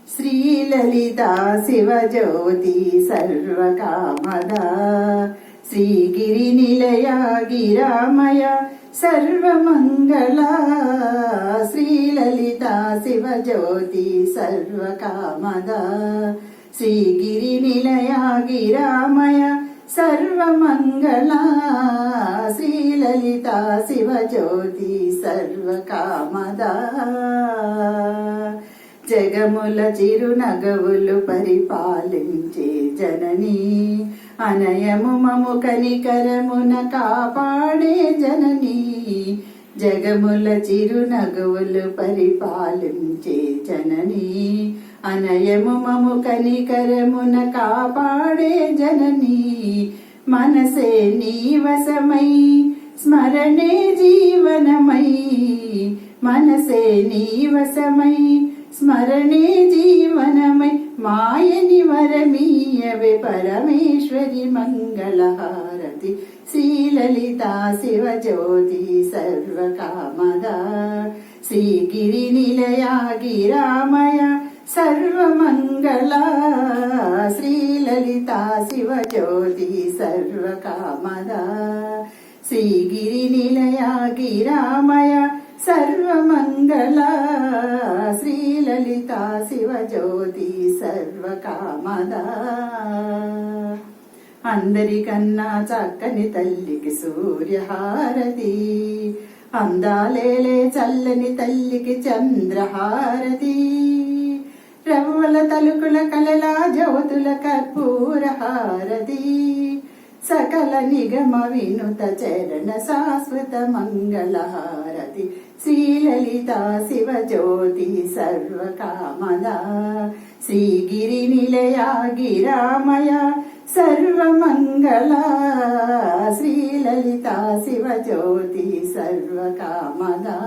శ్రీలలితా శివజ్యోతి సర్వకామదా శ్రీగిరి నిలయ గిరామయ సర్వమంగళా శ్రీలలితా శివజ్యోతి సర్వకామదా శ్రీగిరి నిలయ గిరామయ సర్వమంగళా శ్రీలలితా శివజ్యోతి సర్వకామదా జగముల చిరునగవులు పరిపాలించే జనని అనయము మము కనికరమున కాపాడే జనని జగముల చిరునగవులు పరిపాలించే జనని అనయము మము కనికరమున కాపాడే జనని మనసే నీవసమై స్మరణే జీవనమై మనసే నీవసమై స్మరణే జీవనమై మాయని వరమీయవే పరమేశ్వరి మంగళహారతి శ్రీలలితా శివజ్యోతి సర్వకామదా శ్రీగిరి నిలయ గిరామయ సర్వమంగళా శ్రీలలితా శివజ్యోతి సర్వకామదా శ్రీగిరి నిలయ గిరామయ సర్వమంగళా శ్రీలలితా శివజ్యోతి సర్వకామదా అందరికన్నా చక్కని తల్లికి సూర్యహారతి అందాలేలే చల్లని తల్లికి చంద్రహారతి రవ్వల తలుకుల కలలా జ్యోతుల కర్పూరహారతి సకల నిగమ వినుత చరణ శాశ్వత మంగళహారతి శ్రీలలితా శివజ్యోతి సర్వకామదా శ్రీగిరి నిలయ గిరామయ సర్వమంగళా శ్రీలలితా శివజ్యోతి సర్వకామదా